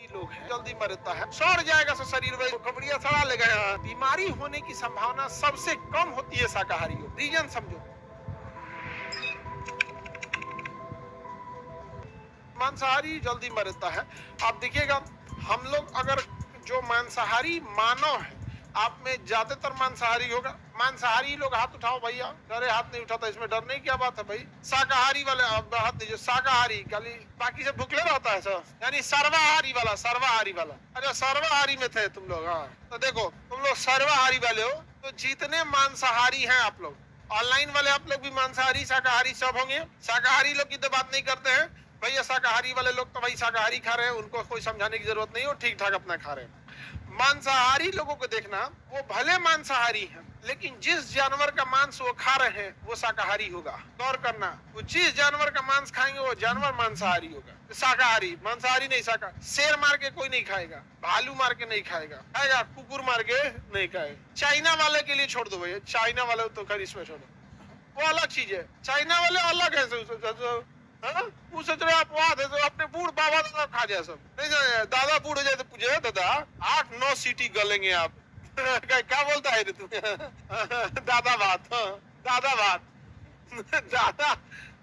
लोग हैं जल्दी मरता है, सड़ जाएगा तो शरीर में कपड़िया सड़ा लेगा। बीमारी होने की संभावना सबसे कम होती है शाकाहारी हो। रीजन समझो, मांसाहारी जल्दी मरता है। आप देखिएगा हम लोग अगर जो मांसाहारी मानव है, आप में ज्यादातर मांसाहारी होगा। मांसाहारी लोग हाथ उठाओ भैया। अरे हाथ नहीं उठाता, इसमें डरने की क्या बात है भाई। शाकाहारी वाले हाथ दीजिए। शाकाहारी खाली, बाकी से भूखले रहता है सर, यानी सर्वाहारी वाला। सर्वाहारी वाला, अरे सर्वाहारी में थे तुम लोग। हाँ तो देखो तुम लोग सर्वाहारी वाले हो। तो जितने मांसाहारी हैं आप लोग, ऑनलाइन वाले आप लोग भी मांसाहारी शाकाहारी सब होंगे। शाकाहारी लोग की तो बात नहीं करते हैं भैया। शाकाहारी वाले लोग तो भाई शाकाहारी खा रहे हैं, उनको कोई समझाने की जरूरत नहीं, वो ठीक ठाक अपना खा रहे हैं। मांसाहारी लोगों को देखना, वो भले मांसाहारी हैं लेकिन जिस जानवर का मांस वो खा रहे हैं वो शाकाहारी होगा। गौर करना, वो जिस जानवर का मांस खाएंगे वो जानवर मांसाहारी होगा, शाकाहारी। मांसाहारी नहीं शाकाहारी। शेर मार के कोई नहीं खाएगा, भालू मार के नहीं खाएगा, खाएगा कुकुर मार के नहीं खाएगा। चाइना वाले के लिए छोड़ दो भैया, चाइना वाले तो खैर इसमें छोड़ो, वो अलग चीज है। चाइना वाले अलग है। वो सोच रहे आप वहां थे तो अपने बूढ़ बाबा तो खा जाए सब नहीं जाए। दादा बूढ़ हो जाए तो पूछे दादा 8-9 सीटी गलेंगे आप। क्या बोलता है तू? दादा भात। दादा भात। दादा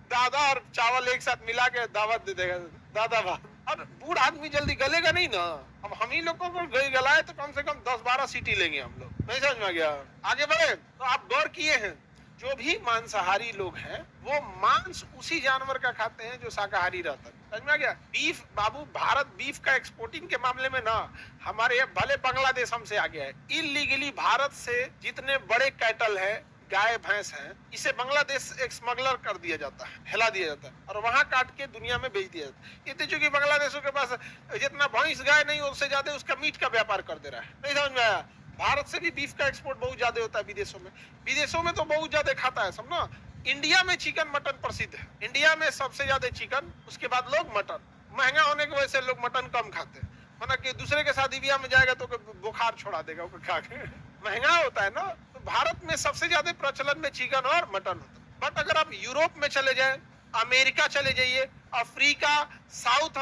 दादा और चावल एक साथ मिला के दावत दे देगा दादा भात। अब बूढ़ आदमी जल्दी गलेगा नहीं ना। अब हम ही लोगों को गलाए तो कम से कम 10-12 सीटी लेंगे हम लोग। नहीं समझ में गया? आगे बढ़े तो आप गौर किए हैं जो भी मांसाहारी लोग हैं वो मांस उसी जानवर का खाते हैं जो शाकाहारी रहता है। समझ में आ गया? बीफ बाबू, भारत बीफ का एक्सपोर्टिंग के मामले में ना हमारे भले बांग्लादेश हमसे आ गया है। इलीगली भारत से जितने बड़े कैटल है, गाय भैंस है, इसे बांग्लादेश एक स्मगलर कर दिया जाता है, हिला दिया जाता है और वहां काट के दुनिया में बेच दिया जाता है। इतने चूंकि बांग्लादेशों के पास जितना भैंस गाय नहीं उससे ज्यादा उसका मीट का व्यापार कर दे रहा है। नहीं समझ में आया? भारत से भी बीफ का एक्सपोर्ट बहुत ज्यादा होता है विदेशों में। विदेशों में तो बहुत ज्यादा खाता है सब ना। इंडिया में चिकन मटन प्रसिद्ध है। इंडिया में सबसे ज्यादा चिकन, उसके बाद लोग मटन। महंगा होने की वजह से लोग मटन कम खाते हैं, वरना कि दूसरे के शादी ब्याह में जाएगा तो बुखार छोड़ा देगा खा के। महंगा होता है ना। तो भारत में सबसे ज्यादा प्रचलन में चिकन और मटन होता है। बट अगर आप यूरोप में चले जाए, अमेरिका चले जाइए, अफ्रीका, साउथ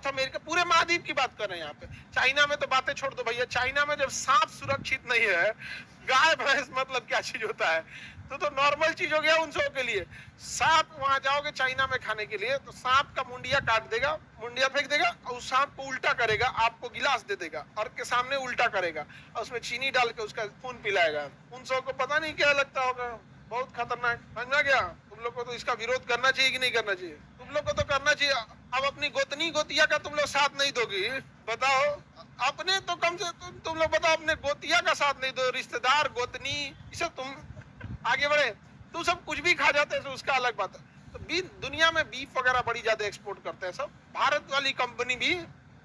अमेरिका, पूरे महाद्वीप की बात कर रहे हैं यहाँ पे। चाइना में तो बातें छोड़ दो भैया। चाइना में जब सांप सुरक्षित नहीं है, गाय भैंस मतलब क्या चीज होता है, तो नॉर्मल चीज हो गया उन सबों के लिए। सांप, वहां जाओगे चाइना में खाने के लिए तो सांप का मुंडिया काट देगा, मुंडिया फेंक देगा और उस सांप को उल्टा करेगा, आपको गिलास दे देगा और के सामने उल्टा करेगा और उसमें चीनी डाल के उसका खून पिलाएगा। उन सबों को पता नहीं क्या लगता होगा, बहुत खतरनाक। समझा गया? तुम लोग को तो इसका विरोध करना चाहिए कि नहीं करना चाहिए? तुम लोग को तो करना चाहिए। अब अपनी गोतनी गोतिया का तुम लोग साथ नहीं दोगी, बताओ? अपने तो कम से तुम लोग बताओ, अपने गोतिया का साथ नहीं दो, रिश्तेदार गोतनी इसे तुम आगे बढ़े। तुम सब कुछ भी खा जाते हैं तो उसका अलग बात है। तो दुनिया में बीफ वगैरह बड़ी ज्यादा एक्सपोर्ट करते हैं सब। भारत वाली कंपनी भी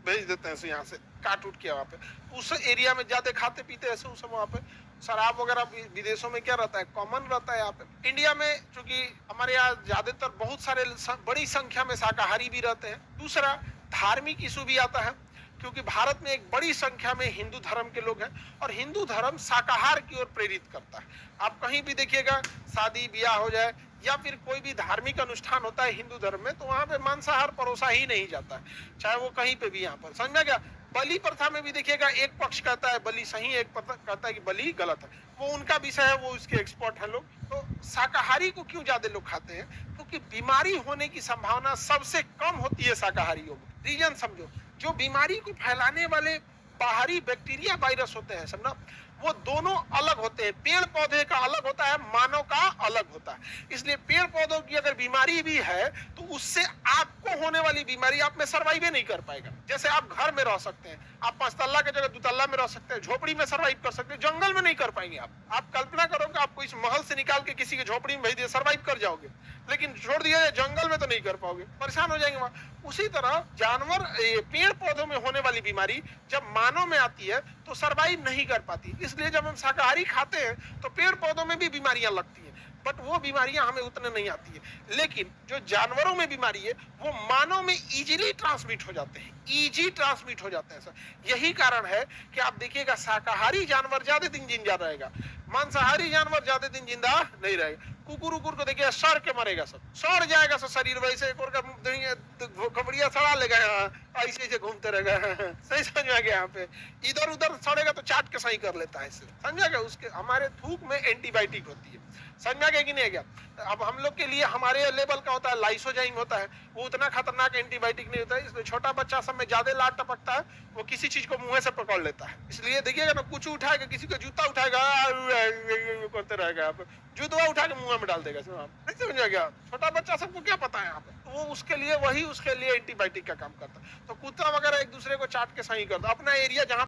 भेज देते हैं यहाँ से काट उठ के वहाँ पे। उस एरिया में ज्यादा खाते पीते हैं सब वहाँ पे। शराब वगैरह विदेशों में क्या रहता है, कॉमन रहता है। यहाँ पे इंडिया में चूंकि हमारे यहाँ ज्यादातर बहुत सारे बड़ी संख्या में शाकाहारी भी रहते हैं। दूसरा धार्मिक इशू भी आता है क्योंकि भारत में एक बड़ी संख्या में हिंदू धर्म के लोग हैं और हिंदू धर्म शाकाहार की ओर प्रेरित करता है। आप कहीं भी देखिएगा, शादी ब्याह हो जाए या फिर कोई भी धार्मिक अनुष्ठान होता है हिंदू धर्म में, तो वहां पे मांसाहार परोसा ही नहीं जाता है, चाहे वो कहीं पे भी। यहाँ पर समझ में गया? बलि प्रथा में भी देखिएगा, एक पक्ष कहता है बलि सही, एक पक्ष कहता है कि बलि गलत है। वो उनका विषय है, वो उसके एक्सपर्ट है लोग। तो शाकाहारी को क्यों ज्यादा लोग खाते हैं? क्योंकि बीमारी होने की संभावना सबसे कम होती है शाकाहारियों में। रीजन समझो, जो बीमारी को फैलाने वाले बाहरी बैक्टीरिया वायरस होते हैं सब ना, वो दोनों अलग होते हैं। पेड़ पौधे का अलग होता है, मानव का अलग होता है। इसलिए पेड़ पौधों की अगर बीमारी भी है तो उससे आपको होने वाली बीमारी आप में सर्वाइव नहीं कर पाएगा। जैसे आप घर में रह सकते हैं, आप 5 तल्ला की जगह 2 तल्ला में रह सकते हैं, झोपड़ी में सर्वाइव कर सकते हैं, जंगल में नहीं कर पाएंगे आप कल्पना करो कि आपको इस महल से निकाल के किसी के झोपड़ी में भेज दिया, सर्वाइव कर जाओगे, लेकिन छोड़ दिया जाए जंगल में तो नहीं कर पाओगे, परेशान हो जाएंगे वहां। उसी तरह जानवर, पेड़ पौधों में होने वाली बीमारी जब मानव में आती है तो सर्वाइव नहीं कर पाती। इसलिए जब हम शाकाहारी खाते हैं तो पेड़ पौधों में भी बीमारियां लगती हैं, बट वो बीमारियां हमें उतने नहीं आती है। लेकिन जो जानवरों में बीमारी है वो मानव में इजीली ट्रांसमिट हो जाते हैं, इजी ट्रांसमिट हो जाते हैं सर। यही कारण है कि आप देखिएगा शाकाहारी जानवर ज्यादा दिन जिंदा रहेगा। मांसाहारी जानवर ज्यादा दिन जिंदा नहीं रहेगा। कुकुर उकुर को देखिए सड़ के मरेगा, सब सड़ जाएगा, सब शरीर वैसे कमड़िया सड़ा लेगा, ऐसे ऐसे घूमते रहेगा। सही समझ में आ गया? यहाँ पे इधर उधर सड़ेगा तो चाट के सही कर लेता है, समझा गया? उसके हमारे थूक में एंटीबायोटिक होती है, समझा गया कि नहीं गया? अब हम लोग के लिए हमारे लेवल का होता है लाइसोजाइम होता है, वो उतना खतरनाक एंटीबायोटिक नहीं होता है, इसलिए छोटा बच्चा सब में ज्यादा लाट टपकता है, वो किसी चीज को मुंह से पकड़ लेता है। इसलिए देखिएगा ना, कुछ उठाएगा, किसी का जूता उठाएगा, करते रहेगा, आप जूतवा उठा के मुंह में डाल देगा, नहीं समझा गया? छोटा बच्चा सबको क्या पता है यहाँ पे, वो उसके लिए वही उसके लिए एंटीबायोटिक का काम करता है। तो कुत्ता वगैरह एक दूसरे को चाट के सही करता, अपना एरिया जहाँ